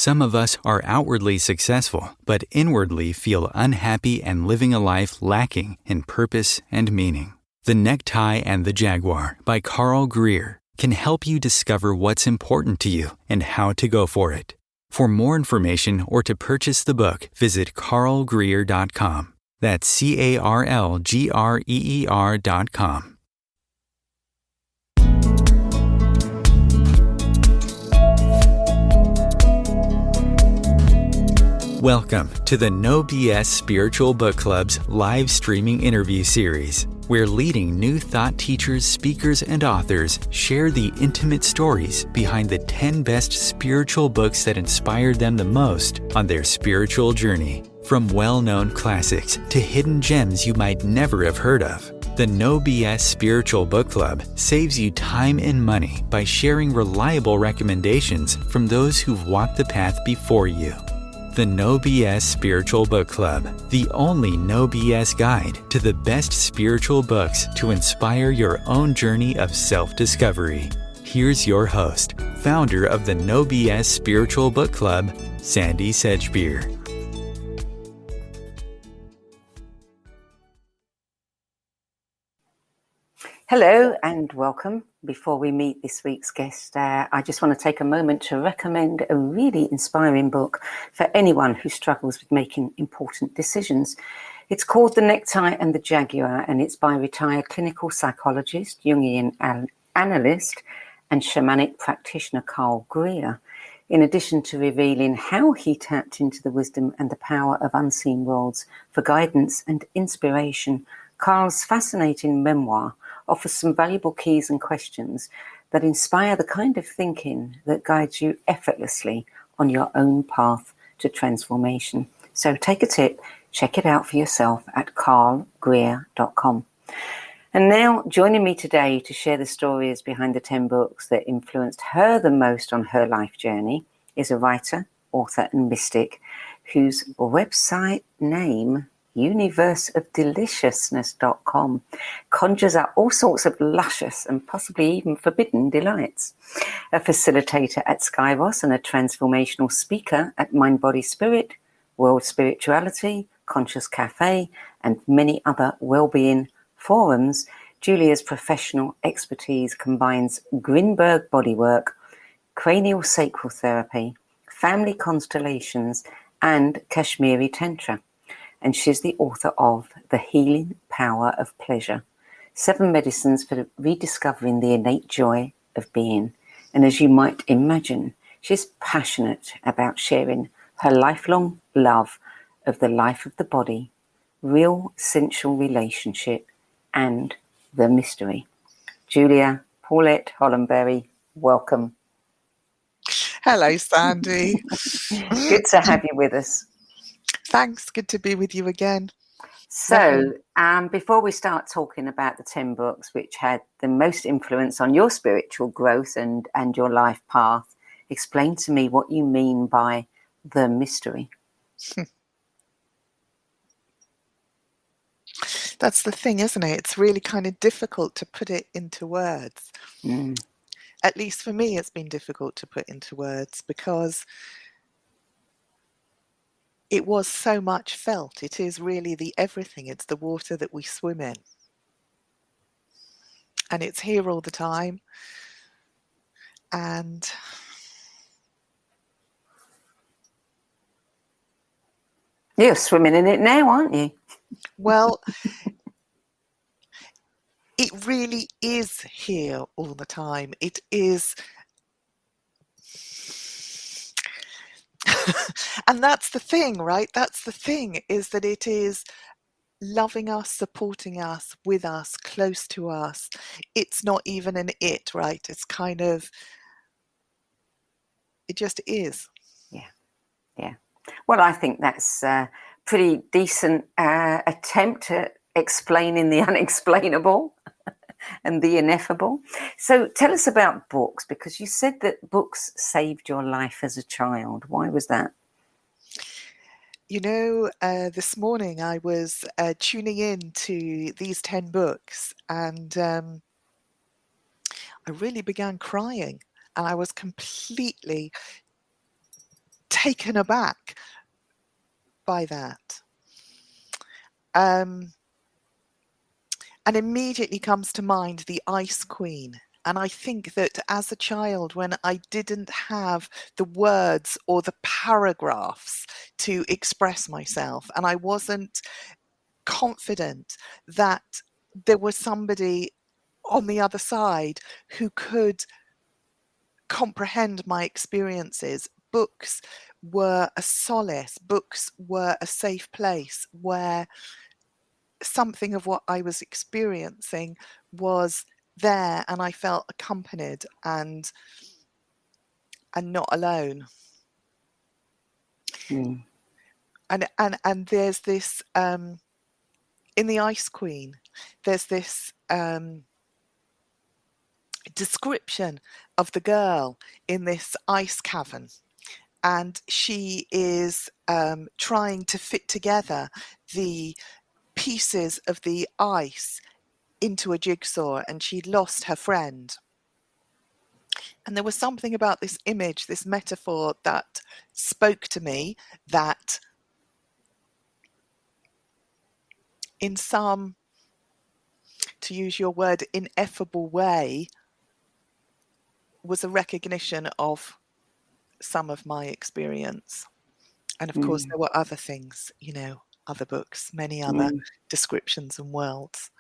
Some of us are outwardly successful, but inwardly feel unhappy and living a life lacking in purpose and meaning. The Necktie and the Jaguar by Carl Greer can help you discover what's important to you and how to go for it. For more information or to purchase the book, visit carlgreer.com. That's CarlGreer.com. Welcome to the No BS Spiritual Book Club's live streaming interview series, where leading new thought teachers, speakers, and authors share the intimate stories behind the 10 best spiritual books that inspired them the most on their spiritual journey. From well-known classics to hidden gems you might never have heard of, the No BS Spiritual Book Club saves you time and money by sharing reliable recommendations from those who've walked the path before you. The No BS Spiritual Book Club, the only No BS guide to the best spiritual books to inspire your own journey of self-discovery. Here's your host, founder of the No BS Spiritual Book Club, Sandie Sedgbeer. Hello and welcome. Before we meet this week's guest, I just want to take a moment to recommend a really inspiring book for anyone who struggles with making important decisions. It's called The Necktie and the Jaguar, and it's by retired clinical psychologist, Jungian analyst, and shamanic practitioner Carl Greer. In addition to revealing how he tapped into the wisdom and the power of unseen worlds for guidance and inspiration, Carl's fascinating memoir offers some valuable keys and questions that inspire the kind of thinking that guides you effortlessly on your own path to transformation. So take a tip, check it out for yourself at carlgreer.com. And now, joining me today to share the stories behind the 10 books that influenced her the most on her life journey is a writer, author, and mystic whose website name, universeofdeliciousness.com, conjures up all sorts of luscious and possibly even forbidden delights. A facilitator at Skyros and a transformational speaker at Mind Body Spirit, World Spirituality, Conscious Cafe, and many other well-being forums, Julia's professional expertise combines Grinberg bodywork, cranial sacral therapy, family constellations, and Kashmiri Tantra. And she's the author of The Healing Power of Pleasure, 7 medicines for rediscovering the innate joy of being. And as you might imagine, she's passionate about sharing her lifelong love of the life of the body, real sensual relationship, and the mystery. Julia, Paulette Hollenbery, welcome. Hello, Sandie. Good to have you with us. Thanks. Good to be with you again. So, before we start talking about the 10 books which had the most influence on your spiritual growth and your life path, explain to me what you mean by the mystery. That's the thing, isn't it? It's really kind of difficult to put it into words. At least for me, it's been difficult to put into words because it was so much felt. It is really the everything. It's the water that we swim in. And it's here all the time. And you're swimming in it now, aren't you? Well, it really is here all the time. It is. And that's the thing, right? That's the thing, is that it is loving us, supporting us, with us, close to us. It's not even an it, right? It's kind of, it just is. Yeah. Well, I think that's a pretty decent attempt at explaining the unexplainable and the ineffable. So tell us about books, because you said that books saved your life as a child. Why was that? You know, this morning I was tuning in to these 10 books and I really began crying, and I was completely taken aback by that. And immediately comes to mind the Ice Queen. And I think that as a child, when I didn't have the words or the paragraphs to express myself, and I wasn't confident that there was somebody on the other side who could comprehend my experiences, books were a solace, books were a safe place where something of what I was experiencing was there, and I felt accompanied and not alone. Mm. And there's this in the Ice Queen, there's this description of the girl in this ice cavern, and she is trying to fit together the pieces of the ice into a jigsaw, and she'd lost her friend. And there was something about this image, this metaphor, that spoke to me, that in some, to use your word, ineffable way, was a recognition of some of my experience. And of course, there were other things, other books, many other descriptions and worlds.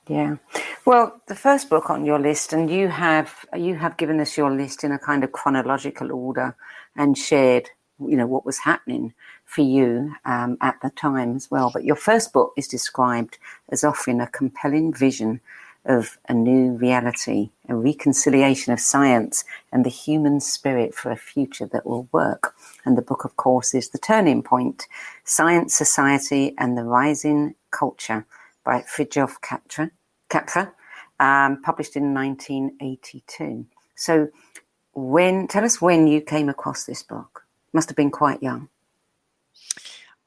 Yeah. Well, the first book on your list, and you have given us your list in a kind of chronological order and shared, what was happening for you at the time as well. But your first book is described as offering a compelling vision of a new reality, a reconciliation of science and the human spirit for a future that will work. And the book, of course, is The Turning Point, Science, Society and the Rising Culture by Gergieff Capra, published in 1982. So tell us when you came across this book. Must have been quite young.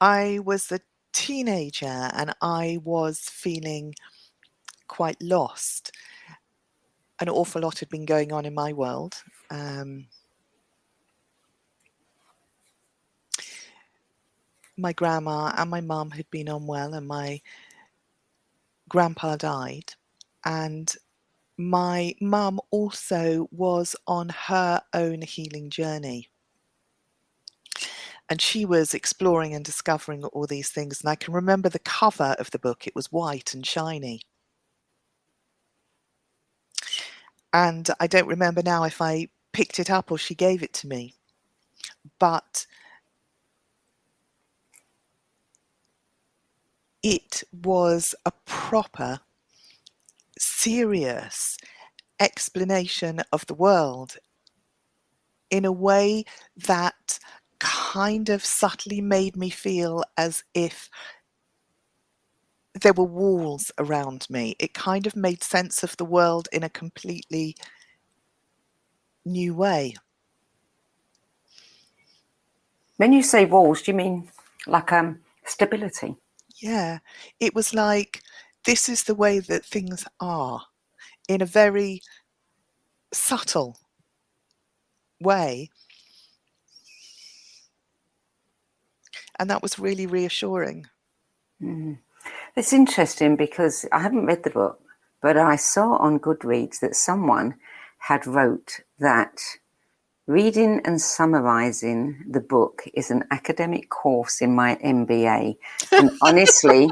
I was a teenager and I was feeling quite lost. An awful lot had been going on in my world. My grandma and my mum had been unwell, and my grandpa died. And my mum also was on her own healing journey. And she was exploring and discovering all these things. And I can remember the cover of the book. It was white and shiny. And I don't remember now if I picked it up or she gave it to me. But it was a proper, serious explanation of the world in a way that kind of subtly made me feel as if there were walls around me. It kind of made sense of the world in a completely new way. When you say walls, do you mean like stability? Yeah, it was like, this is the way that things are, in a very subtle way. And that was really reassuring. It's interesting because I haven't read the book, but I saw on Goodreads that someone had wrote that reading and summarising the book is an academic course in my MBA. And honestly,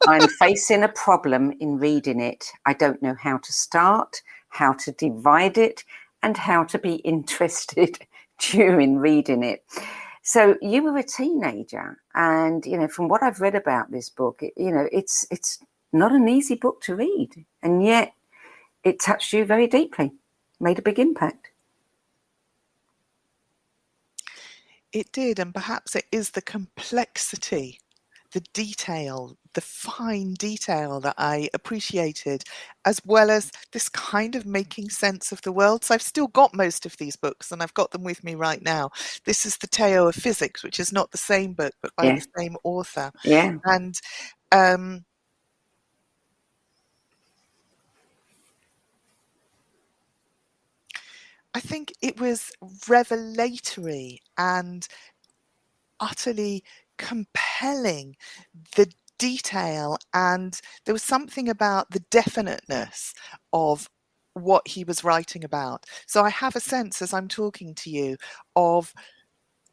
I'm facing a problem in reading it. I don't know how to start, how to divide it, and how to be interested during reading it. So you were a teenager, and from what I've read about this book, it's not an easy book to read, and yet it touched you very deeply, made a big impact. It did, and perhaps it is the complexity, the detail, the fine detail that I appreciated, as well as this kind of making sense of the world. So I've still got most of these books, and I've got them with me right now. This is The Tao of Physics, which is not the same book, but by the same author. Yeah. And I think it was revelatory and utterly compelling, the detail, and there was something about the definiteness of what he was writing about. So I have a sense as I'm talking to you of,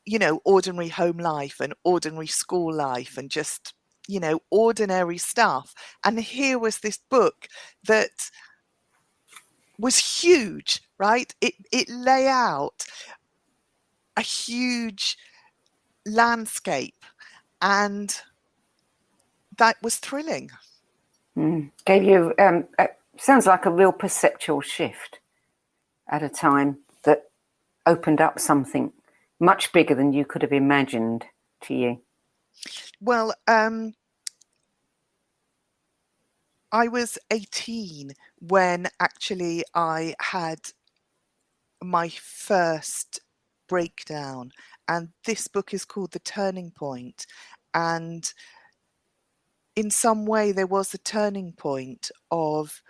you know, ordinary home life and ordinary school life and just, you know, ordinary stuff. And here was this book that was huge, right? It lay out a huge landscape, and that was thrilling. Gave you, sounds like a real perceptual shift at a time that opened up something much bigger than you could have imagined to you. Well, I was 18 when actually I had my first breakdown, and this book is called The Turning Point. And in some way there was a turning point of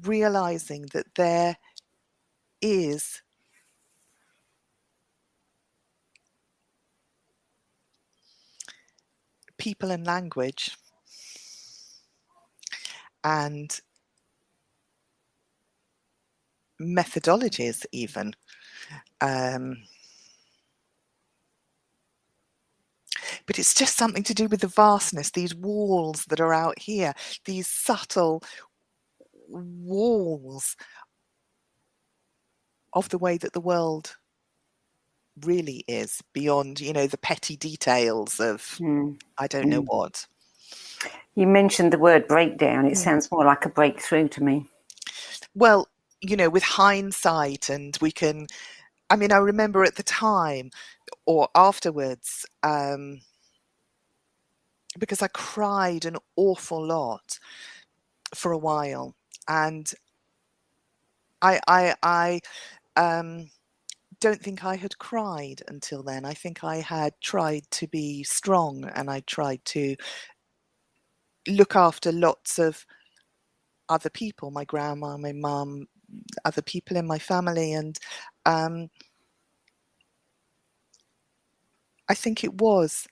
realizing that there is people and language and methodologies even, but it's just something to do with the vastness, these walls that are out here, these subtle walls of the way that the world really is, beyond, you know, the petty details of I don't know what. You mentioned the word breakdown. It sounds more like a breakthrough to me. Well, you know, with hindsight, and we can, I mean, I remember at the time or afterwards, because I cried an awful lot for a while, and I don't think I had cried until then. I think I had tried to be strong, and I tried to look after lots of other people, my grandma, my mum, other people in my family, and I think it was,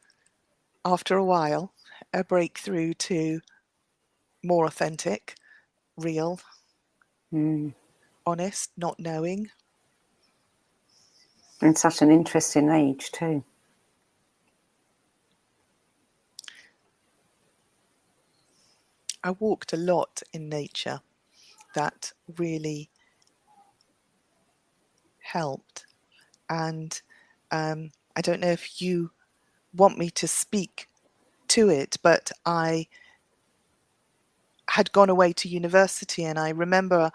after a while, a breakthrough to more authentic, real, honest, not knowing. In such an interesting age too. I walked a lot in nature. That really helped. And I don't know if you want me to speak to it, but I had gone away to university, and I remember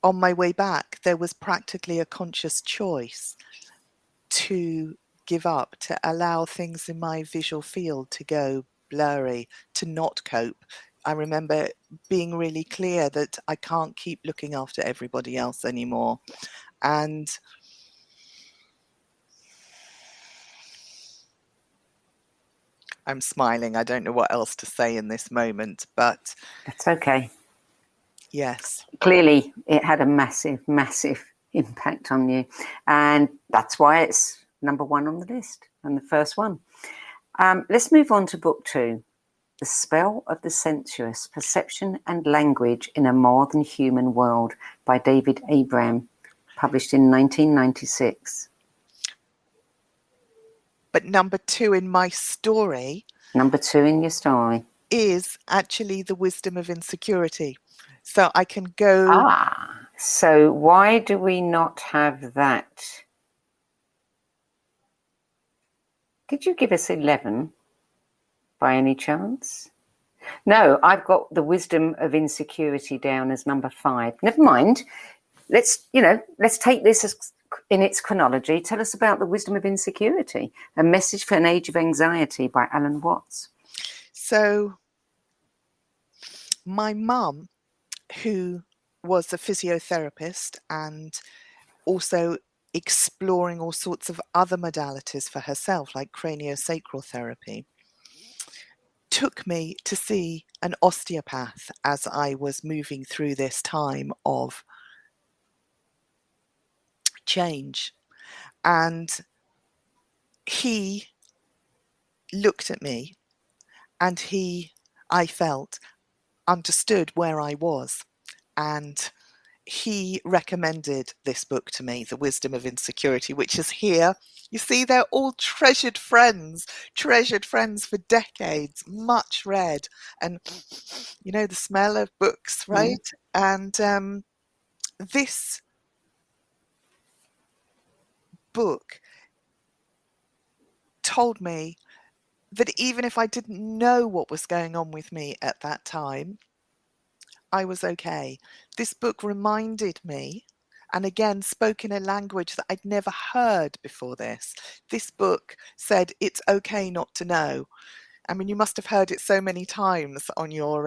on my way back there was practically a conscious choice to give up, to allow things in my visual field to go blurry, to not cope. I remember being really clear that I can't keep looking after everybody else anymore. And I'm smiling. I don't know what else to say in this moment, but That's okay. yes. Clearly, it had a massive, massive impact on you. And that's why it's number one on the list and the first one. Let's move on to book 2, The Spell of the Sensuous, Perception and Language in a More Than Human World by David Abram, published in 1996. But number 2 in my story. Number 2 in your story. Is actually The Wisdom of Insecurity. So I can go... So why do we not have that? Did you give us 11 by any chance? No, I've got The Wisdom of Insecurity down as number 5. Never mind. Let's take this as in its chronology. Tell us about The Wisdom of Insecurity, A Message for an Age of Anxiety by Alan Watts. So my mum, who was a physiotherapist and also exploring all sorts of other modalities for herself, like craniosacral therapy, took me to see an osteopath as I was moving through this time of change. And he looked at me and I felt, understood where I was. And he recommended this book to me, The Wisdom of Insecurity, which is here. You see, they're all treasured friends for decades, much read. And, you know, the smell of books, right? And this book told me that even if I didn't know what was going on with me at that time, I was okay. This book reminded me, and again spoke in a language that I'd never heard before this. This book said it's okay not to know. I mean, you must have heard it so many times on your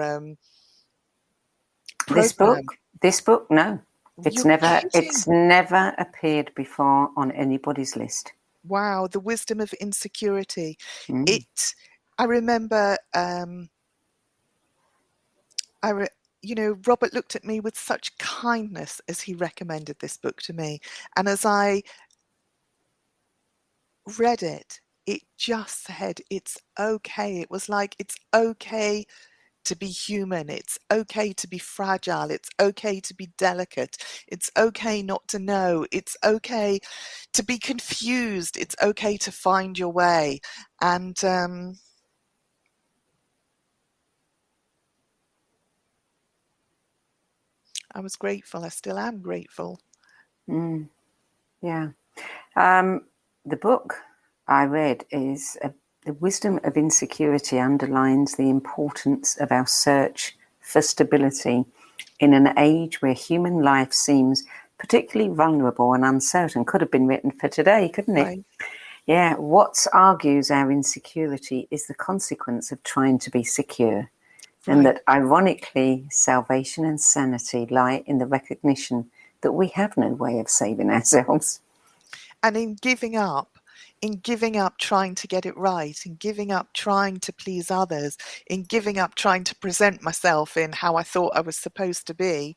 program. This book, no. It's You're never appeared before on anybody's list. Wow, The Wisdom of Insecurity. I remember you know, Robert looked at me with such kindness as he recommended this book to me. And as I read it, it just said, it's okay. It was like, it's okay to be human. It's okay to be fragile. It's okay to be delicate. It's okay not to know. It's okay to be confused. It's okay to find your way. And I was grateful. I still am grateful. Yeah. The book I read is The Wisdom of Insecurity underlines the importance of our search for stability in an age where human life seems particularly vulnerable and uncertain. Could have been written for today, couldn't it? Right. Yeah. What argues our insecurity is the consequence of trying to be secure. Right. And that ironically, salvation and sanity lie in the recognition that we have no way of saving ourselves. And in giving up trying to get it right, in giving up trying to please others, in giving up trying to present myself in how I thought I was supposed to be,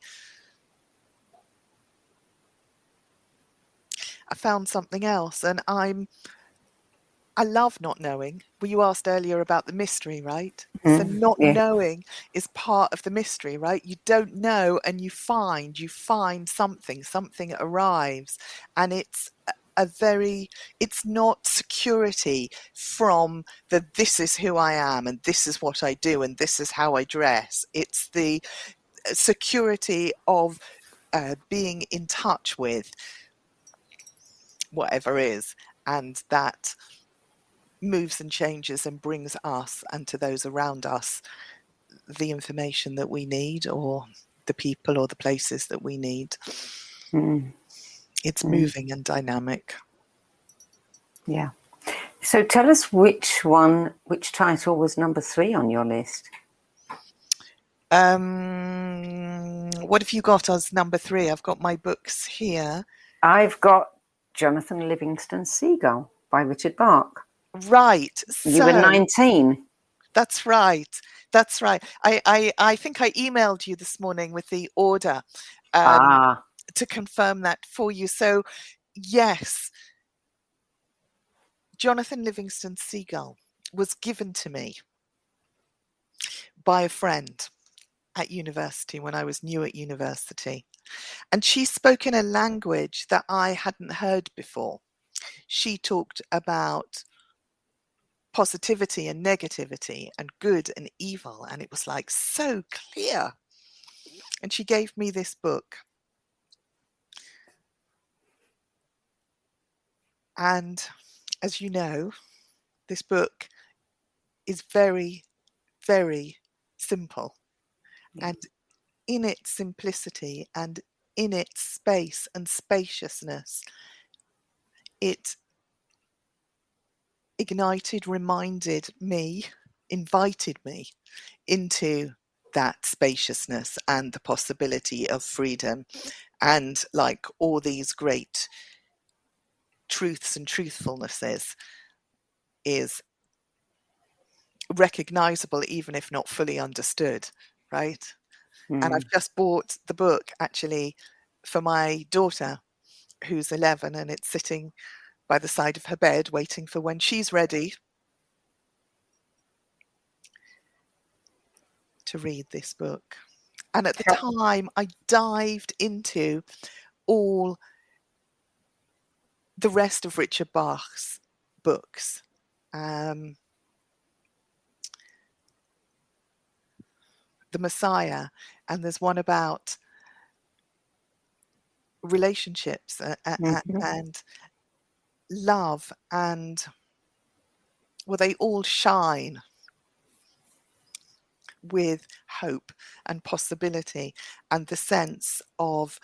I found something else. And I love not knowing. Well, you asked earlier about the mystery, right? So not knowing is part of the mystery, right? You don't know and you find something arrives, and it's it's not security from this is who I am and this is what I do and this is how I dress. It's the security of being in touch with whatever is, and that moves and changes and brings us and to those around us the information that we need, or the people or the places that we need. It's moving and dynamic. Yeah. So tell us which title was number 3 on your list? What have you got as number 3? I've got my books here. I've got Jonathan Livingston's Seagull by Richard Bach. Right. You were 19. That's right. That's right. I think I emailed you this morning with the order to confirm that for you. So, yes, Jonathan Livingston's Seagull was given to me by a friend at university when I was new at university. And she spoke in a language that I hadn't heard before. She talked about positivity and negativity and good and evil, and it was like so clear. And she gave me this book. And as you know, this book is very, very simple. And in its simplicity and in its space and spaciousness, it ignited, reminded me, invited me into that spaciousness and the possibility of freedom. And like all these great truths and truthfulnesses, is recognizable, even if not fully understood, right? And I've just bought the book actually for my daughter, who's 11, and it's sitting by the side of her bed waiting for when she's ready to read this book. And at the time, I dived into all the rest of Richard Bach's books. The Messiah, and there's one about relationships and love, and well, they all shine with hope and possibility and the sense of,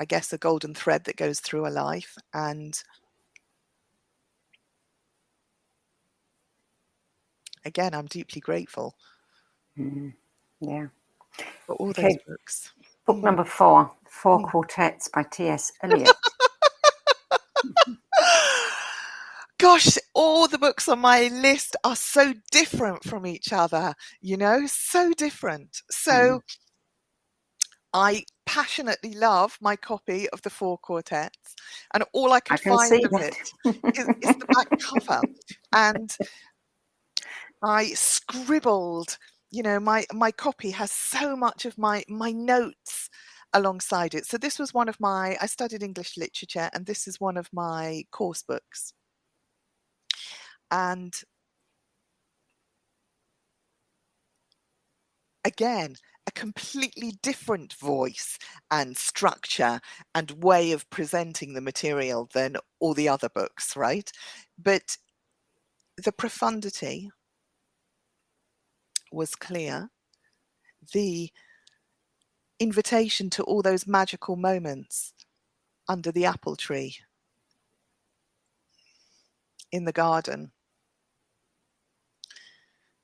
I guess, a golden thread that goes through a life. And again, I'm deeply grateful Yeah. for all those books. Book number 4, Four Quartets by T.S. Eliot. Gosh, all the books on my list are so different from each other, you know, so different. So I passionately love my copy of the Four Quartets, and all I could find of it is the back cover. And I scribbled, you know, my copy has so much of my notes alongside it. So this was one of my, I studied English literature, and this is one of my course books. And again, a completely different voice and structure and way of presenting the material than all the other books, right? But the profundity was clear. The invitation to all those magical moments under the apple tree, in the garden,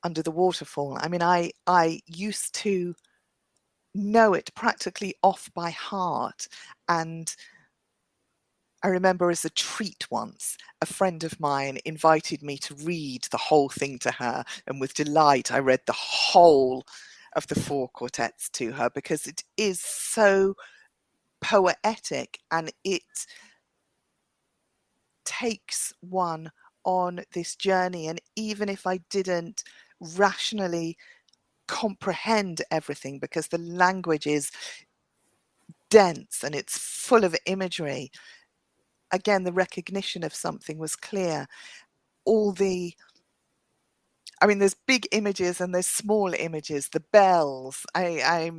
under the waterfall. I mean, I used to know it practically off by heart. And I remember as a treat once, a friend of mine invited me to read the whole thing to her. And with delight, I read the whole of the Four Quartets to her, because it is so poetic, and it takes one on this journey. And even if I didn't rationally comprehend everything, because the language is dense and it's full of imagery, again, the recognition of something was clear. I mean, there's big images and there's small images, the bells. I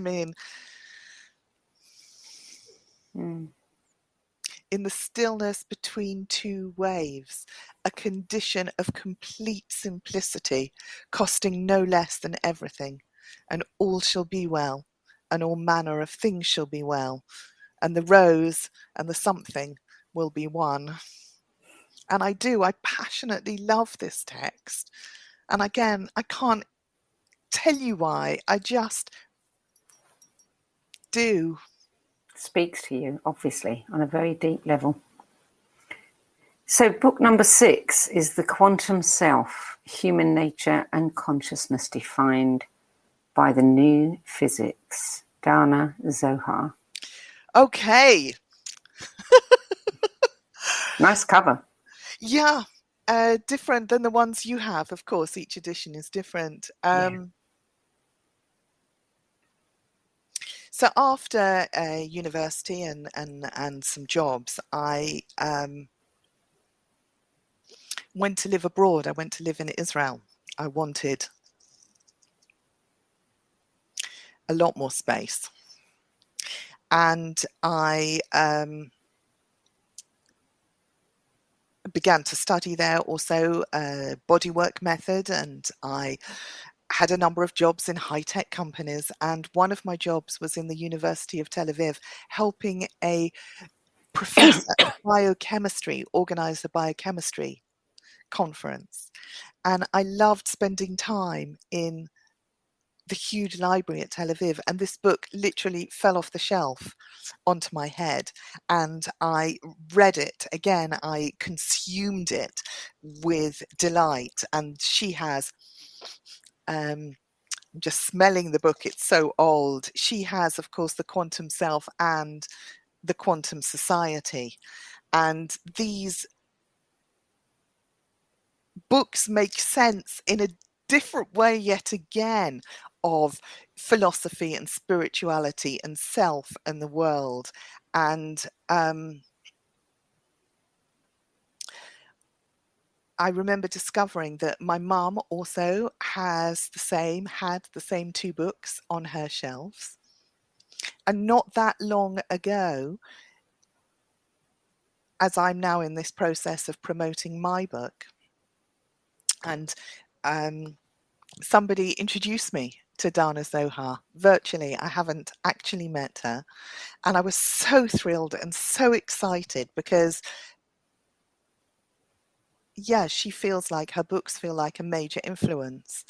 mean, in the stillness between two waves, a condition of complete simplicity, costing no less than everything, and all shall be well, and all manner of things shall be well, and the rose and the something will be one. And I passionately love this text. And again, I can't tell you why, I just do. Speaks to you, obviously, on a very deep level. So book number 6 is The Quantum Self, Human Nature and Consciousness Defined by the New Physics, Dana Zohar. Okay. Nice cover. Yeah, different than the ones you have. Of course, each edition is different. So after university and some jobs, I went to live abroad. I went to live in Israel. I wanted a lot more space. And I began to study there also bodywork method, and I had a number of jobs in high-tech companies, and one of my jobs was in the University of Tel Aviv, helping a professor of biochemistry organize a biochemistry conference. And I loved spending time in the huge library at Tel Aviv, and this book literally fell off the shelf onto my head, and I read it again. I consumed it with delight, and she has I'm just smelling the book. It's so old. She has, of course, the Quantum Self and the Quantum Society. And these books make sense in a different way yet again of philosophy and spirituality and self and the world. And I remember discovering that my mum also had the same two books on her shelves. And not that long ago, as I'm now in this process of promoting my book, and somebody introduced me to Dana Zohar virtually. I haven't actually met her. And I was so thrilled and so excited because, yeah, she feels like her books feel like a major influence.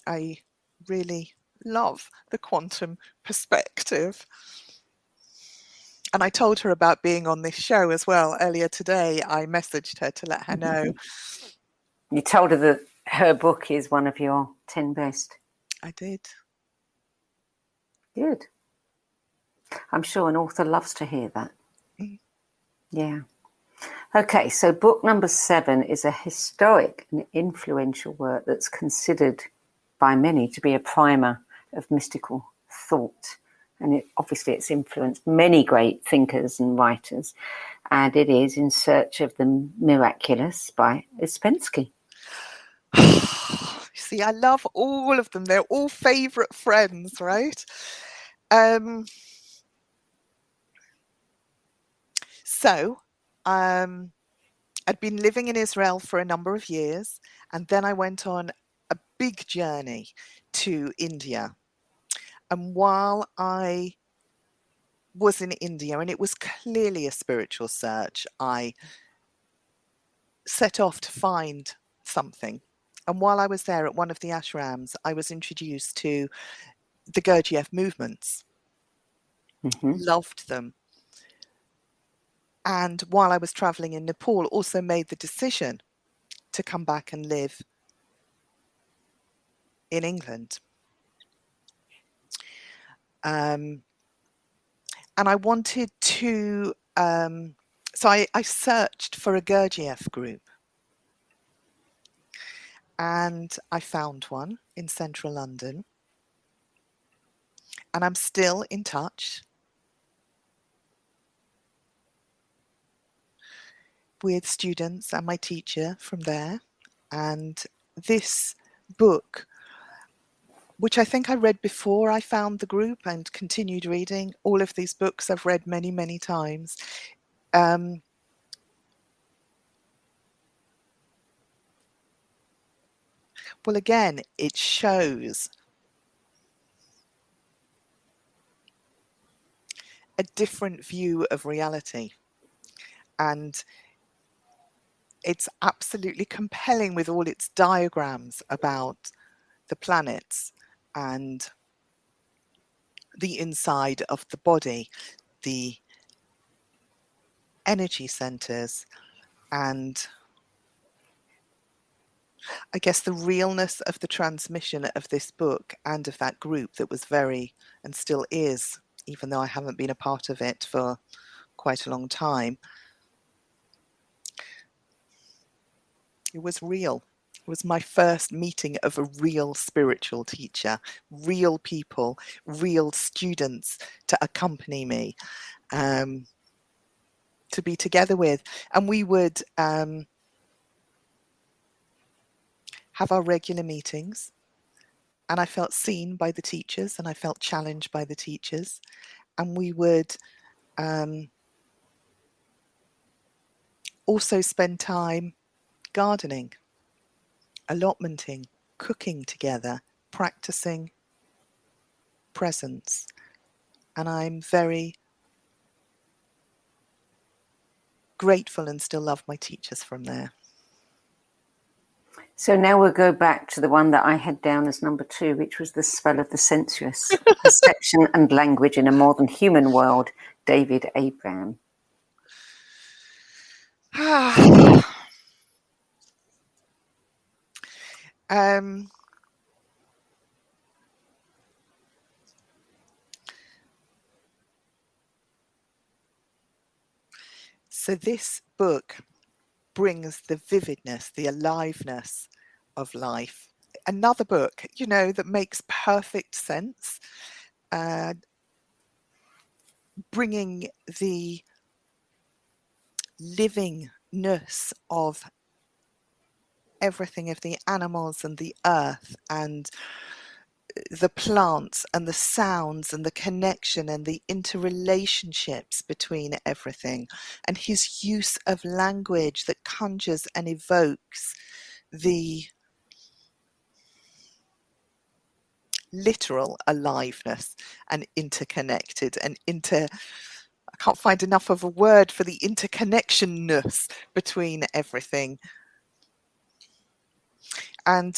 I really love the quantum perspective. And I told her about being on this show as well. Earlier today, I messaged her to let her know. You told her that her book is one of your 10 best. I did. Good. I'm sure an author loves to hear that. Mm. Yeah. Okay, so book number 7 is a historic and influential work that's considered by many to be a primer of mystical thought. And obviously it's influenced many great thinkers and writers. And it is In Search of the Miraculous by Ouspensky. See, I love all of them. They're all favourite friends, right? So I'd been living in Israel for a number of years, and then I went on a big journey to India. And while I was in India, and it was clearly a spiritual search, I set off to find something. And while I was there at one of the ashrams, I was introduced to the Gergieff movements. Mm-hmm. Loved them. And while I was traveling in Nepal, also made the decision to come back and live in England. And I wanted to, so I searched for a Gergieff group. And I found one in central London. And I'm still in touch with students and my teacher from there. And this book, which I think I read before I found the group and continued reading, all of these books I've read many, many times. Well, again, it shows a different view of reality. And it's absolutely compelling with all its diagrams about the planets and the inside of the body, the energy centers, and I guess the realness of the transmission of this book and of that group that was very, and still is, even though I haven't been a part of it for quite a long time. It was real. It was my first meeting of a real spiritual teacher, real people, real students to accompany me, to be together with. And we would have our regular meetings. And I felt seen by the teachers and I felt challenged by the teachers. And we would also spend time gardening, allotmenting, cooking together, practicing presence. And I'm very grateful and still love my teachers from there. So now we'll go back to the one that I had down as number 2, which was The Spell of the Sensuous, Perception and Language in a Modern Human World, David Abraham. So this book brings the vividness, the aliveness of life. Another book, that makes perfect sense, bringing the livingness of everything, of the animals and the earth and the plants and the sounds and the connection and the interrelationships between everything, and his use of language that conjures and evokes the literal aliveness and interconnected and I can't find enough of a word for the interconnectionness between everything. And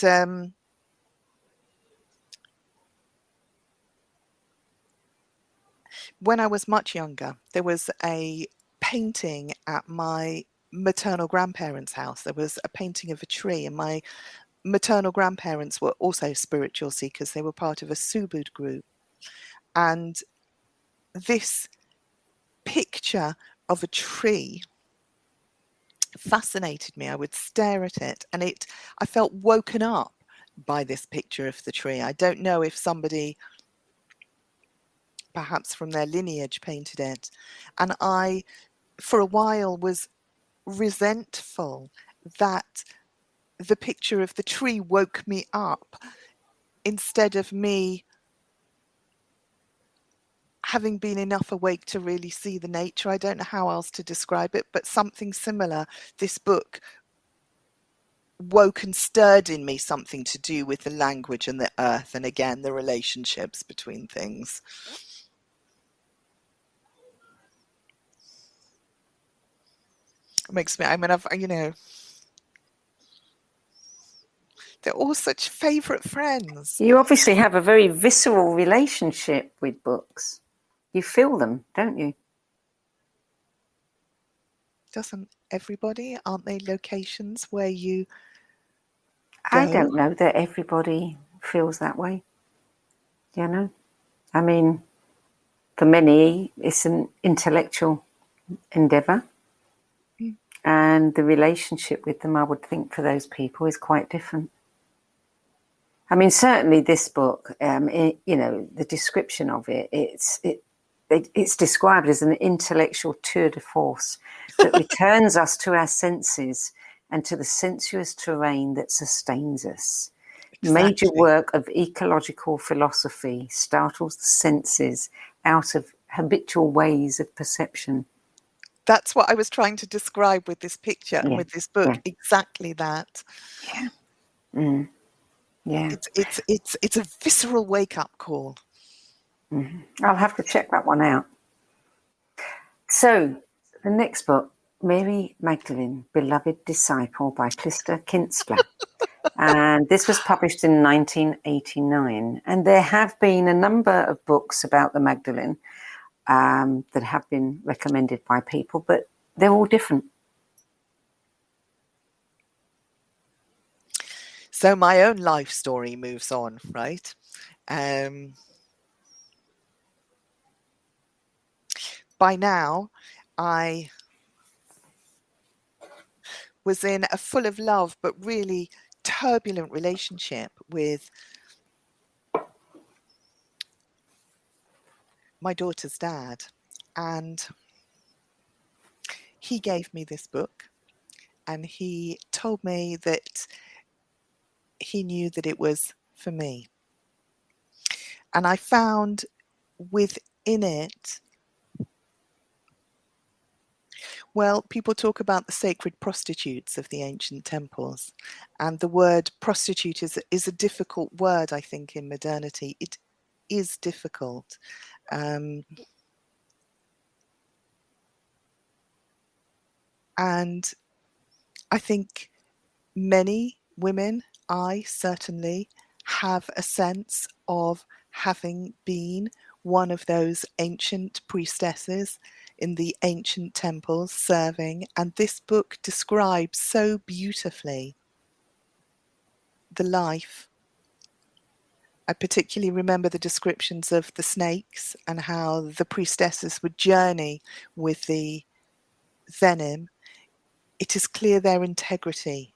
when I was much younger, there was a painting at my maternal grandparents' house. There was a painting of a tree, and my maternal grandparents were also spiritual seekers. They were part of a Subud group. And this picture of a tree fascinated me. I would stare at it, and I felt woken up by this picture of the tree. I don't know if somebody perhaps from their lineage painted it, and I for a while was resentful that the picture of the tree woke me up instead of me having been enough awake to really see the nature. I don't know how else to describe it, but something similar. This book woke and stirred in me something to do with the language and the earth, and again the relationships between things. It makes me, they're all such favourite friends. You obviously have a very visceral relationship with books. You feel them, don't you? Doesn't everybody? Aren't they locations where you I go? don't know that everybody feels that way. I mean, for many, it's an intellectual endeavour. And the relationship with them, I would think, for those people is quite different. I mean, certainly this book, the description of it, it's described as an intellectual tour de force that returns us to our senses and to the sensuous terrain that sustains us. Exactly. Major work of ecological philosophy startles the senses out of habitual ways of perception. That's what I was trying to describe with this picture and with this book. Yeah. Exactly that. Yeah. Mm. Yeah. It's a visceral wake-up call. Mm-hmm. I'll have to check that one out. So the next book, Mary Magdalene, Beloved Disciple by Clista Kintzler. And this was published in 1989. And there have been a number of books about the Magdalene that have been recommended by people, but they're all different. So my own life story moves on, right? By now, I was in a full of love but really turbulent relationship with my daughter's dad, and he gave me this book, and he told me that he knew that it was for me. And I found within it, well, people talk about the sacred prostitutes of the ancient temples, and the word prostitute is a difficult word, I think, in modernity. It is difficult. And I think many women, I certainly, have a sense of having been one of those ancient priestesses in the ancient temples serving, and this book describes so beautifully the life. I particularly remember the descriptions of the snakes and how the priestesses would journey with the venom. It is clear their integrity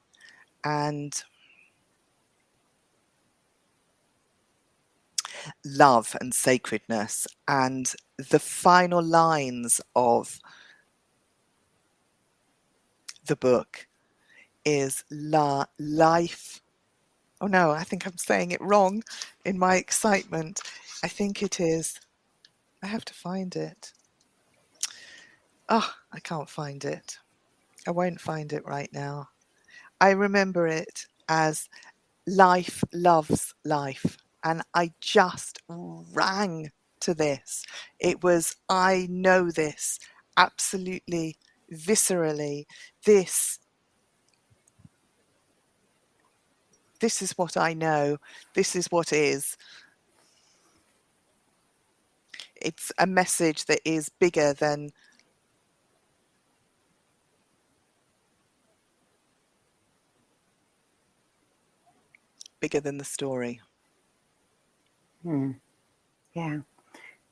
and love and sacredness. And the final lines of the book is life. Oh no, I think I'm saying it wrong in my excitement. I think it is. I have to find it. Oh, I can't find it. I won't find it right now. I remember it as life loves life. And I just rang to this. It was, I know this absolutely, viscerally. This is what I know. This is what is. It's a message that is bigger than the story. Yeah.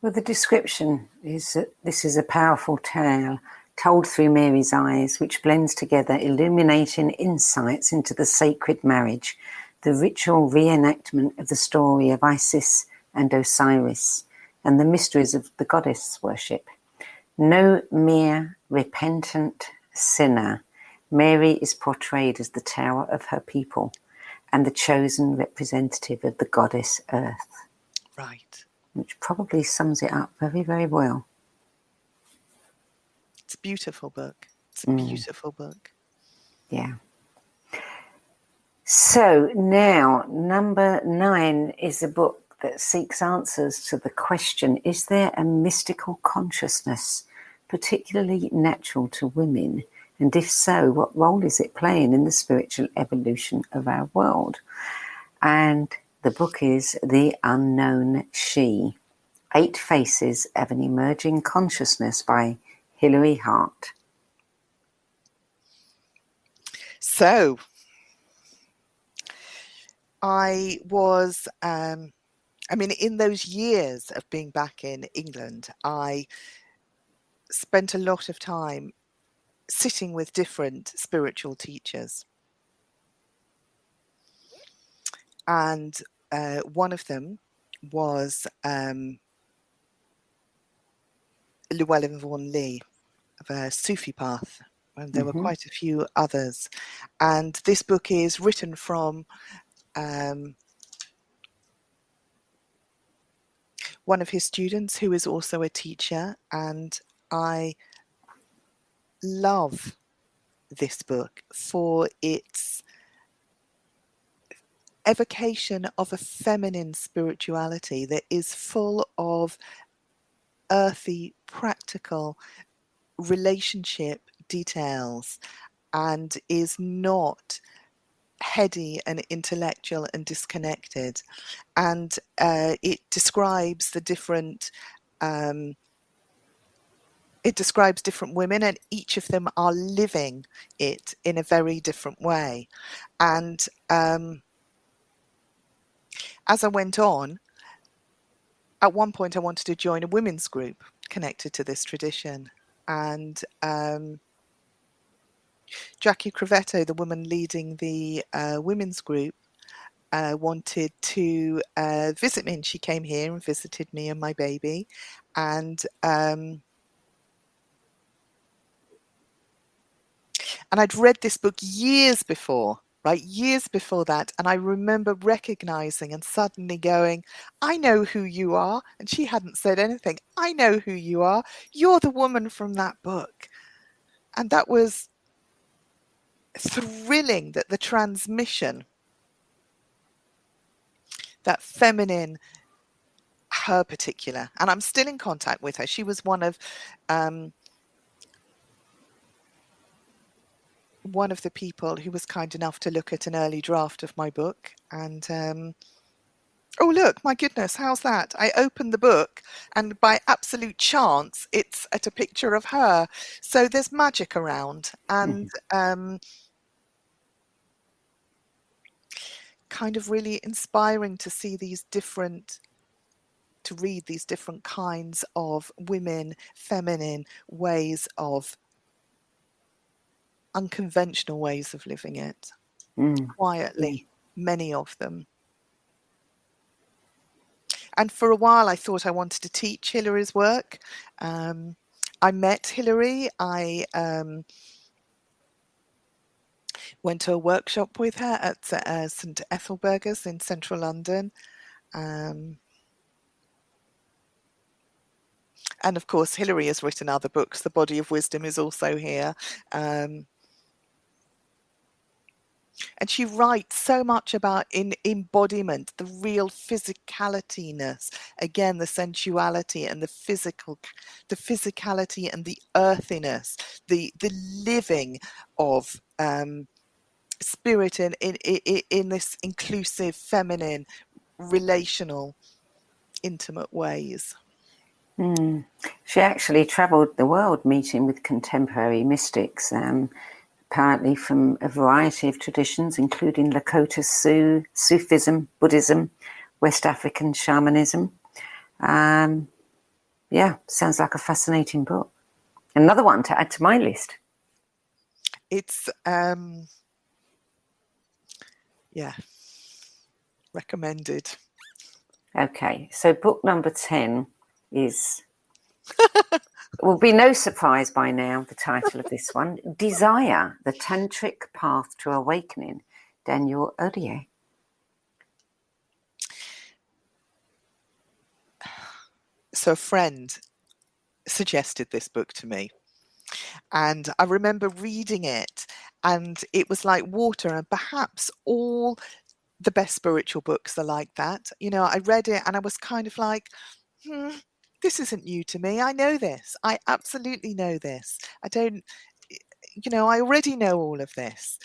Well, the description is that this is a powerful tale told through Mary's eyes, which blends together illuminating insights into the sacred marriage, the ritual reenactment of the story of Isis and Osiris, and the mysteries of the goddess worship. No mere repentant sinner, Mary is portrayed as the tower of her people and the chosen representative of the goddess Earth. Right. Which probably sums it up very, very well. It's a beautiful book. It's a beautiful book. Yeah. So now, number 9 is a book that seeks answers to the question, is there a mystical consciousness, particularly natural to women? And if so, what role is it playing in the spiritual evolution of our world? And the book is The Unknown She, 8 Faces of an Emerging Consciousness by Hilary Hart. So, I was, in those years of being back in England, I spent a lot of time sitting with different spiritual teachers. And one of them was Llewellyn Vaughan Lee of a Sufi path. And there were quite a few others. And this book is written from one of his students who is also a teacher. And I love this book for its evocation of a feminine spirituality that is full of earthy, practical relationship details and is not heady and intellectual and disconnected. And it describes the different women, and each of them are living it in a very different way. And as I went on, at one point I wanted to join a women's group connected to this tradition. And Jackie Crevetto, the woman leading the women's group, wanted to visit me, and she came here and visited me and my baby. And I'd read this book years before that. And I remember recognizing and suddenly going, I know who you are. And she hadn't said anything. I know who you are. You're the woman from that book. And that was thrilling, that the transmission, that feminine, her particular, and I'm still in contact with her. She was one of the people who was kind enough to look at an early draft of my book. And oh, look, my goodness, how's that? I opened the book and by absolute chance, it's at a picture of her. So there's magic around. And kind of really inspiring to see to read these different kinds of women, feminine ways of, unconventional ways of living it, quietly, many of them. And for a while I thought I wanted to teach Hilary's work. I met Hilary. I went to a workshop with her at St Ethelburgers in central London. And of course, Hilary has written other books. The Body of Wisdom is also here. And she writes so much about embodiment, the real physicalityness, again, the sensuality and the physicality and the earthiness, the living of spirit in this inclusive, feminine, relational, intimate ways. She actually travelled the world meeting with contemporary mystics, apparently from a variety of traditions, including Lakota Sioux, Sufism, Buddhism, West African shamanism. Yeah, sounds like a fascinating book. Another one to add to my list. It's, recommended. Okay, so book number 10 is, will be no surprise by now, the title of this one, Desire, the Tantric Path to Awakening, Daniel Odier. So a friend suggested this book to me, and I remember reading it, and it was like water, and perhaps all the best spiritual books are like that. You know, I read it and I was kind of like, this isn't new to me. I know this. I absolutely know this. I don't, I already know all of this.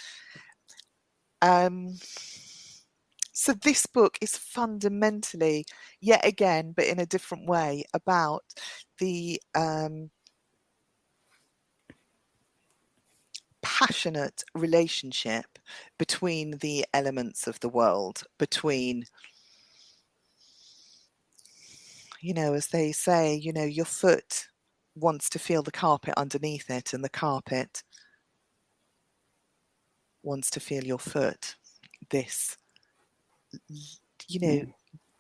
So this book is fundamentally, yet again, but in a different way, about the passionate relationship between the elements of the world, between, as they say, your foot wants to feel the carpet underneath it, and the carpet wants to feel your foot. This,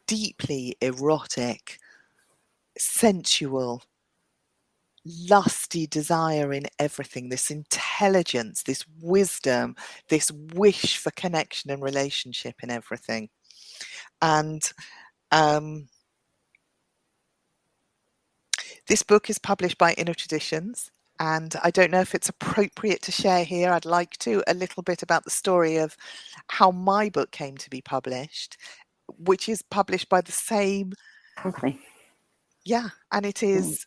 deeply erotic, sensual, lusty desire in everything, this intelligence, this wisdom, this wish for connection and relationship in everything. And this book is published by Inner Traditions, and I don't know if it's appropriate to share here. I'd like to a little bit about the story of how my book came to be published, which is published by the same company. Yeah, and it is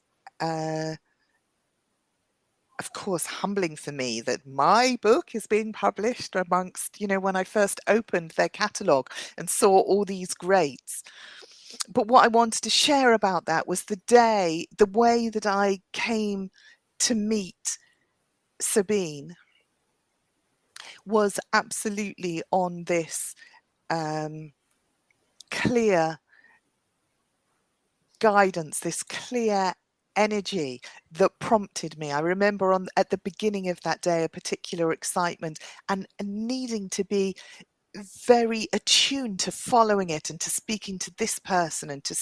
of course, humbling for me that my book is being published amongst, when I first opened their catalogue and saw all these greats. But what I wanted to share about that was the way that I came to meet Sabine was absolutely on this clear guidance, this clear energy that prompted me. I remember at the beginning of that day a particular excitement and needing to be very attuned to following it and to speaking to this person and to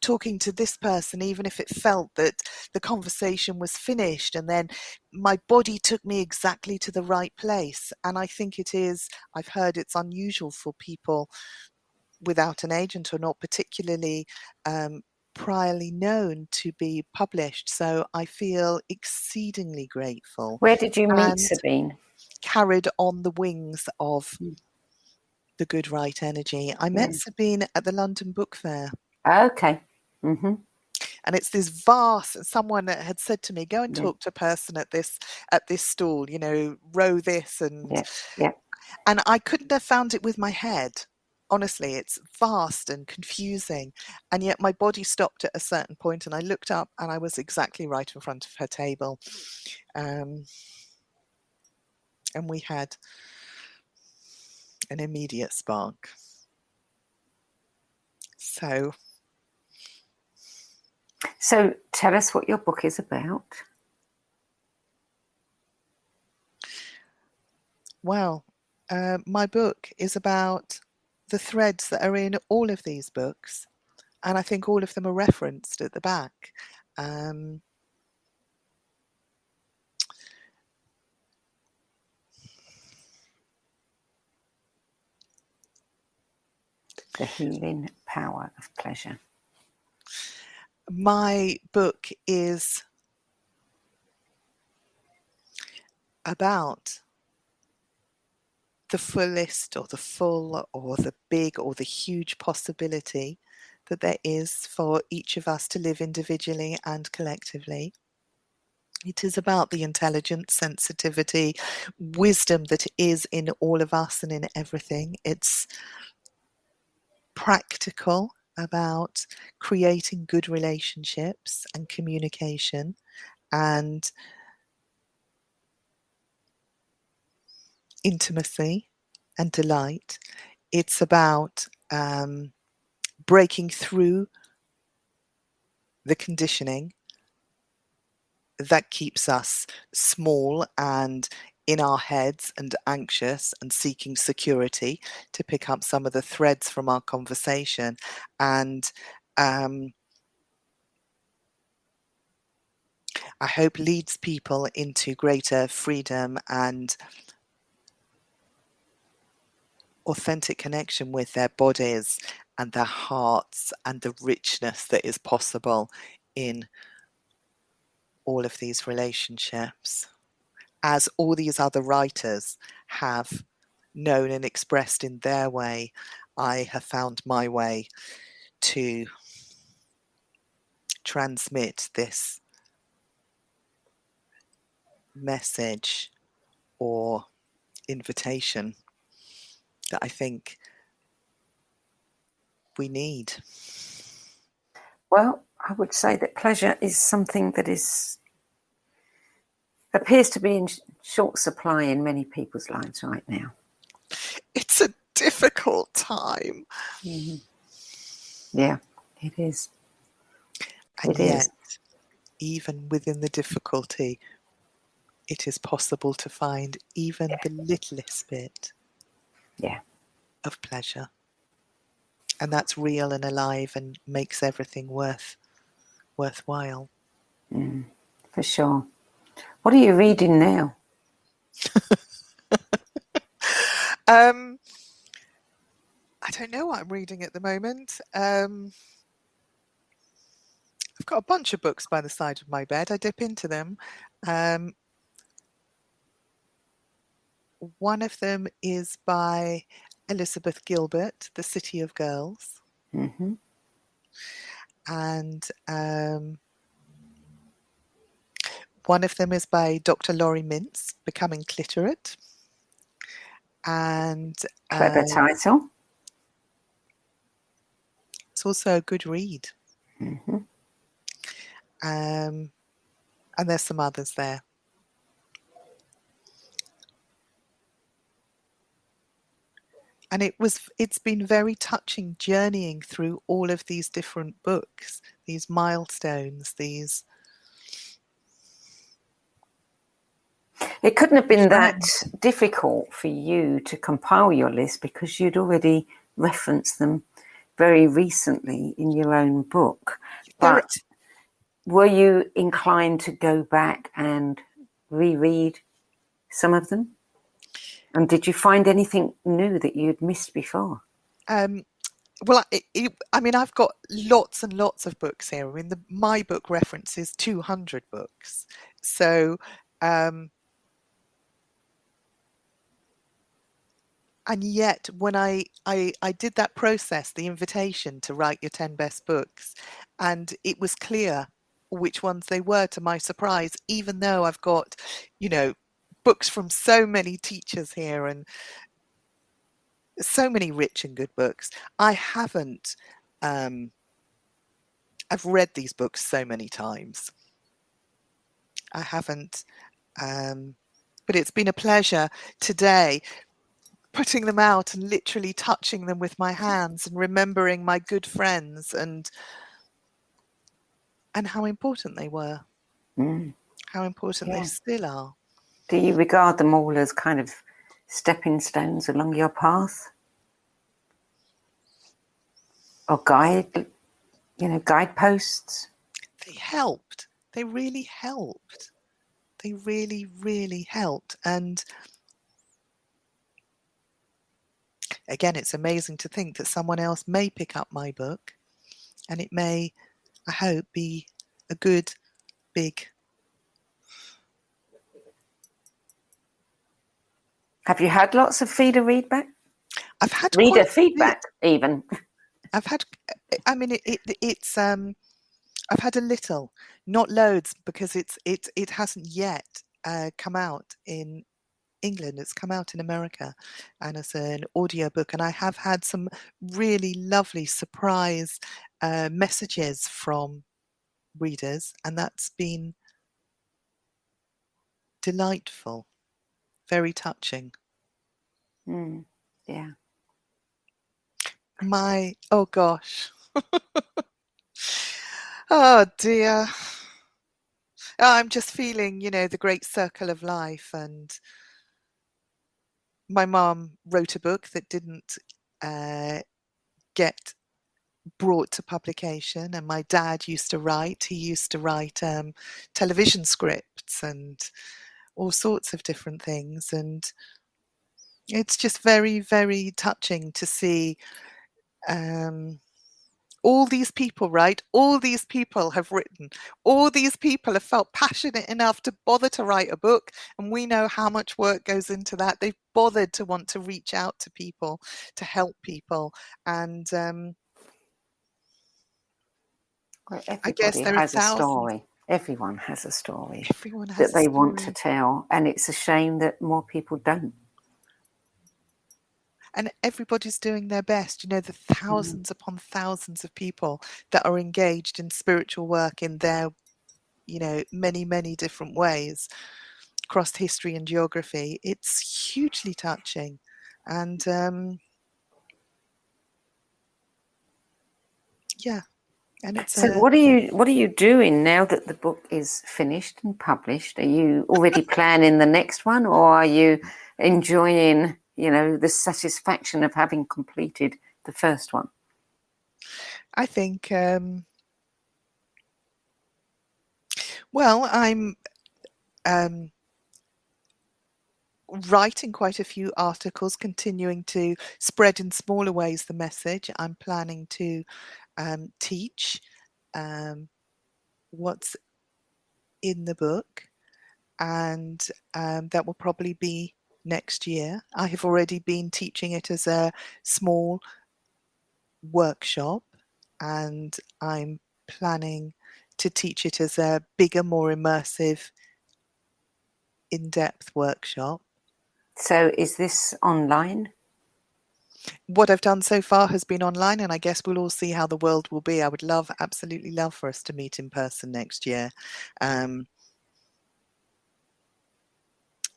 talking to this person, even if it felt that the conversation was finished, and then my body took me exactly to the right place. And I think I've heard it's unusual for people without an agent or not particularly priorly known to be published. So I feel exceedingly grateful. Where did you meet Sabine? Carried on the wings of the good right energy. I met Sabine at the London Book Fair. Okay. Mm-hmm. And it's this vast, someone had said to me, go and talk to a person at this stall, row this and and I couldn't have found it with my head. Honestly, it's vast and confusing. And yet my body stopped at a certain point and I looked up and I was exactly right in front of her table. And we had an immediate spark. So tell us what your book is about. Well, my book is about the threads that are in all of these books, and I think all of them are referenced at the back. The healing power of pleasure. My book is about the fullest or the full or the big or the huge possibility that there is for each of us to live individually and collectively. It is about the intelligence, sensitivity, wisdom that is in all of us and in everything. It's practical about creating good relationships and communication and intimacy and delight. It's about breaking through the conditioning that keeps us small and in our heads and anxious and seeking security, to pick up some of the threads from our conversation. And I hope leads people into greater freedom and authentic connection with their bodies and their hearts and the richness that is possible in all of these relationships, as all these other writers have known and expressed in their way. I have found my way to transmit this message or invitation that I think we need. Well, I would say that pleasure is something that appears to be in short supply in many people's lives right now. It's a difficult time. Mm-hmm. Yeah, it is. And yet, even within the difficulty, it is possible to find even the littlest bit of pleasure. And that's real and alive and makes everything worthwhile. For sure. What are you reading now? I don't know what I'm reading at the moment. I've got a bunch of books by the side of my bed. I dip into them. One of them is by Elizabeth Gilbert, The City of Girls. Mm-hmm. And one of them is by Dr. Laurie Mintz, Becoming Clitorate. And clever title. It's also a good read. Mm-hmm. And there's some others there. And it's been very touching journeying through all of these different books, these milestones, these. It couldn't have been that difficult for you to compile your list because you'd already referenced them very recently in your own book. But were you inclined to go back and reread some of them? And did you find anything new that you'd missed before? Well, I mean, I've got lots and lots of books here. I mean, my book references 200 books. So, and yet when I did that process, the invitation to write your 10 best books, and it was clear which ones they were, to my surprise, even though I've got, books from so many teachers here and so many rich and good books. I haven't, I've read these books so many times. I haven't, but it's been a pleasure today putting them out and literally touching them with my hands and remembering my good friends and how important they were, how important they still are. Do you regard them all as kind of stepping stones along your path? Or guideposts? They helped. They really helped. They really, really helped. And again, it's amazing to think that someone else may pick up my book and it may, I hope, be a good, big... Have you had lots of reader feedback? I've had reader feedback, even. I've had, I mean, it's I've had a little, not loads, because it hasn't yet come out in England. It's come out in America and as an audiobook, and I have had some really lovely surprise messages from readers, and that's been delightful, very touching. Yeah. Oh gosh. Oh dear. I'm just feeling, the great circle of life. And my mum wrote a book that didn't get brought to publication, and my dad used to write. He used to write television scripts and all sorts of different things. And it's just very, very touching to see all these people, right? All these people have written. All these people have felt passionate enough to bother to write a book. And we know how much work goes into that. They've bothered to want to reach out to people, to help people. And I guess there has are thousands. A story. Everyone has a story that they want to tell. And it's a shame that more people don't. And everybody's doing their best. The thousands upon thousands of people that are engaged in spiritual work in their, many, many different ways across history and geography. It's hugely touching. And yeah. And it's so what are you doing now that the book is finished and published? Are you already planning the next one, or are you enjoying the satisfaction of having completed the first one? I think, I'm writing quite a few articles, continuing to spread in smaller ways the message. I'm planning to teach what's in the book, and that will probably be next year. I have already been teaching it as a small workshop, and I'm planning to teach it as a bigger, more immersive, in-depth workshop. So is this online? What I've done so far has been online, and I guess we'll all see how the world will be. I would absolutely love for us to meet in person next year.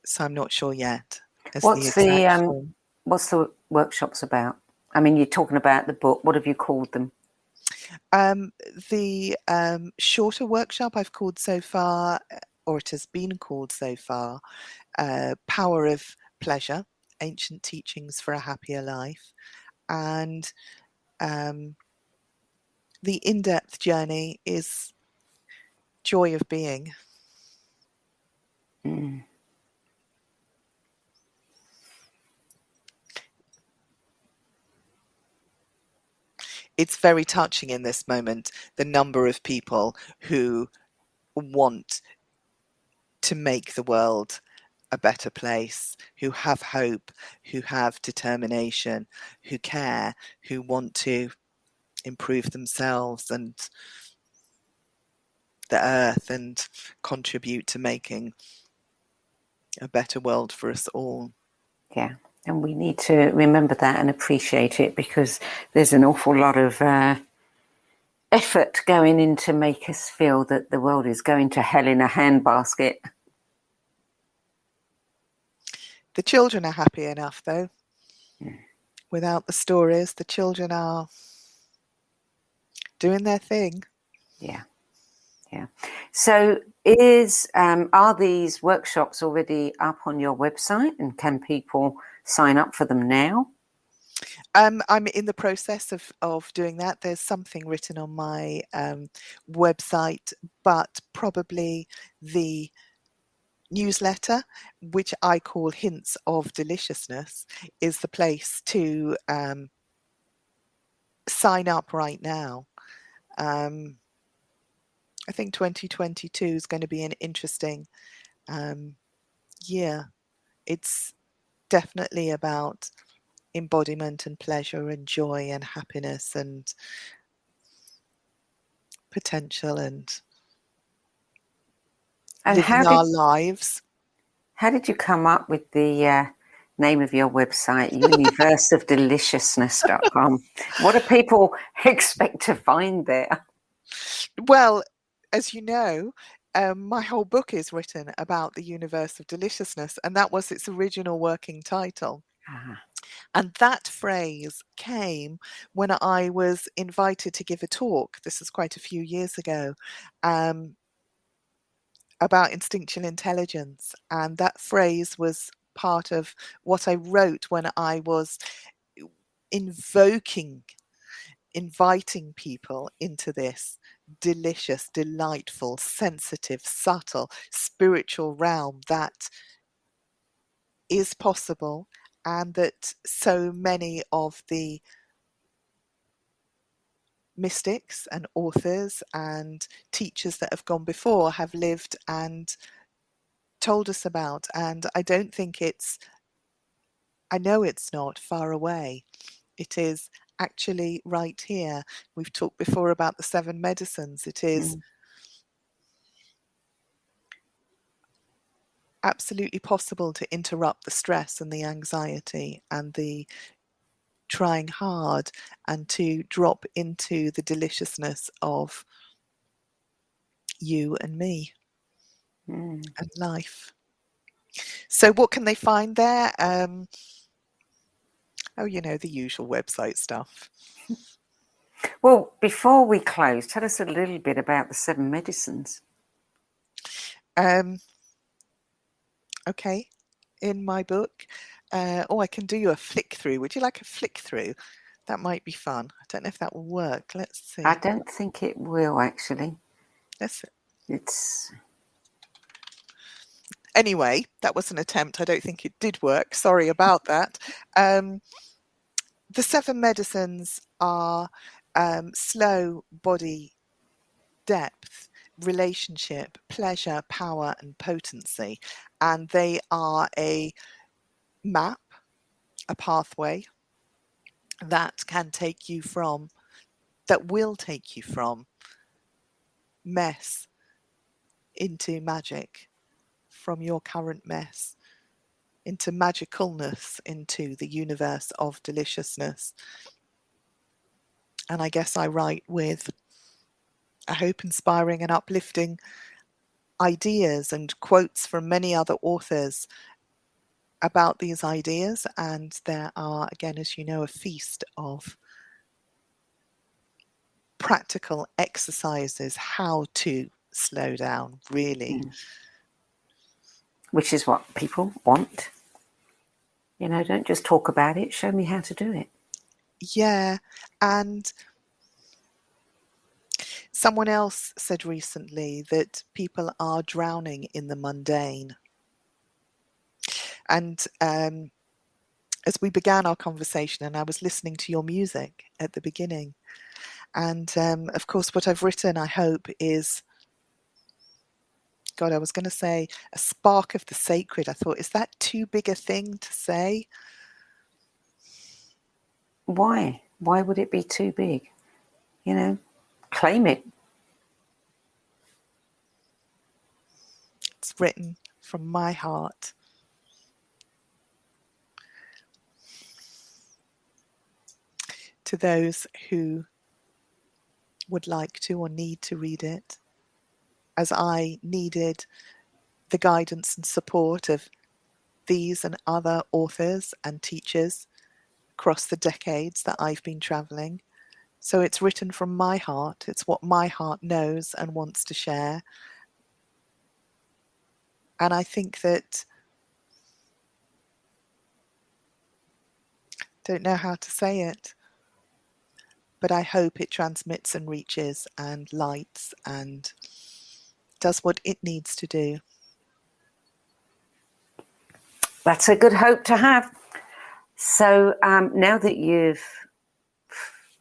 So I'm not sure yet. What's the workshops about? I mean, you're talking about the book. What have you called them? The shorter workshop I've called so far, or it has been called so far, Power of Pleasure, Ancient Teachings for a Happier Life. And the in-depth journey is Joy of Being. It's very touching in this moment, the number of people who want to make the world a better place, who have hope, who have determination, who care, who want to improve themselves and the earth and contribute to making a better world for us all. Yeah. And we need to remember that and appreciate it, because there's an awful lot of effort going in to make us feel that the world is going to hell in a handbasket. The children are happy enough, though. Without the stories, the children are doing their thing. Yeah. So are these workshops already up on your website, and can people sign up for them now? I'm in the process of doing that. There's something written on my website, but probably the newsletter, which I call Hints of Deliciousness, is the place to sign up right now. I think 2022 is going to be an interesting year. It's definitely about embodiment and pleasure and joy and happiness and potential and living our lives. How did you come up with the name of your website, universeofdeliciousness.com? What do people expect to find there? Well, as you know, my whole book is written about the universe of deliciousness, and that was its original working title. And that phrase came when I was invited to give a talk. This is quite a few years ago, about instinctual intelligence. And that phrase was part of what I wrote when I was inviting people into this delicious, delightful, sensitive, subtle, spiritual realm that is possible, and that so many of the mystics and authors and teachers that have gone before have lived and told us about. And I know it's not far away. It is actually right here. We've talked before about the 7 medicines. It is absolutely possible to interrupt the stress and the anxiety and the trying hard, and to drop into the deliciousness of you and me and life. So what can they find there? The usual website stuff. Well, before we close, tell us a little bit about the 7 medicines. Okay, in my book. I can do you a flick through. Would you like a flick through? That might be fun. I don't know if that will work. Let's see. I don't think it will, actually. Anyway, that was an attempt. I don't think it did work. Sorry about that. The 7 medicines are slow body depth, relationship, pleasure, power, and potency. And they are a map, a pathway that will take you from mess into magic, from your current mess into magicalness, into the universe of deliciousness. And I guess I write with, I hope, inspiring and uplifting ideas and quotes from many other authors about these ideas. And there are, again, as you know, a feast of practical exercises, how to slow down, really. Which is what people want. Don't just talk about it, show me how to do it. Yeah. And someone else said recently that people are drowning in the mundane. And as we began our conversation, and I was listening to your music at the beginning, and of course what I've written, I hope, is, I was going to say a spark of the sacred. I thought, is that too big a thing to say? Why? Why would it be too big? Claim it. It's written from my heart. To those who would like to or need to read it, as I needed the guidance and support of these and other authors and teachers across the decades that I've been traveling. So it's written from my heart. It's what my heart knows and wants to share. And I think that, don't know how to say it, but I hope it transmits and reaches and lights and does what it needs to do. That's a good hope to have. So now that you've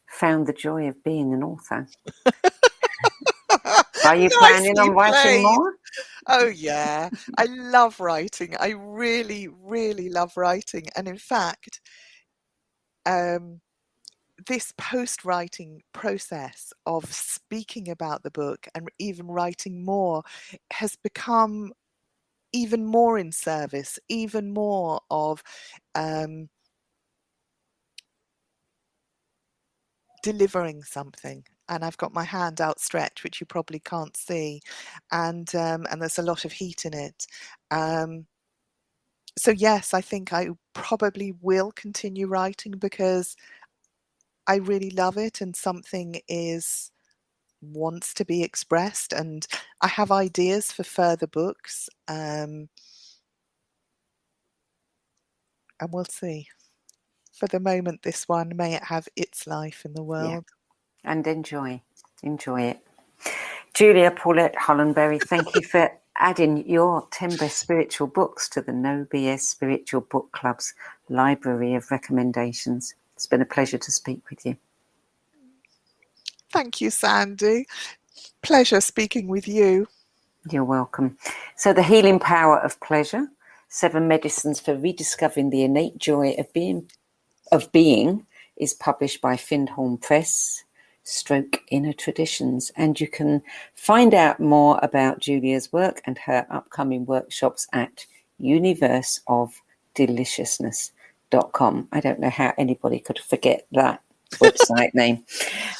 found the joy of being an author, are you planning on writing more? Oh, yeah. I love writing. I really, really love writing. And in fact, this post-writing process of speaking about the book and even writing more has become even more in service, even more of delivering something. And I've got my hand outstretched, which you probably can't see, and there's a lot of heat in it. So yes, I think I probably will continue writing because I really love it, and something wants to be expressed, and I have ideas for further books, and we'll see. For the moment, this one, may it have its life in the world. Yeah. And enjoy it. Julia Paulette Hollenbery, thank you for adding your 10 best spiritual books to the No BS Spiritual Book Club's library of recommendations. It's been a pleasure to speak with you. Thank you, Sandie. Pleasure speaking with you. You're welcome. So The Healing Power of Pleasure, 7 Medicines for Rediscovering the Innate Joy of Being is published by Findhorn Press, / Inner Traditions. And you can find out more about Julia's work and her upcoming workshops at universeofdeliciousness.com. I don't know how anybody could forget that website name.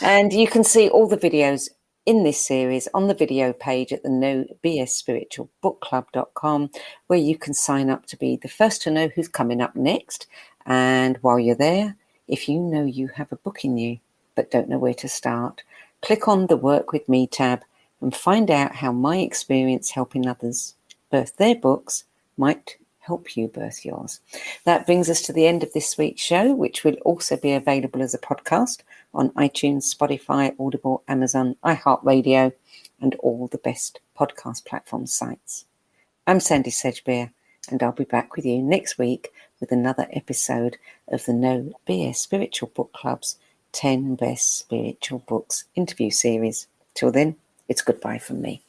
And you can see all the videos in this series on the video page at the No BS Spiritual Book Club.com, where you can sign up to be the first to know who's coming up next. And while you're there, if you know you have a book in you but don't know where to start, click on the Work With Me tab and find out how my experience helping others birth their books might help you birth yours. That brings us to the end of this week's show, which will also be available as a podcast on iTunes, Spotify, Audible, Amazon, iHeartRadio, and all the best podcast platform sites. I'm Sandie Sedgbeer, and I'll be back with you next week with another episode of the No BS Spiritual Book Club's 10 Best Spiritual Books interview series. Till then, it's goodbye from me.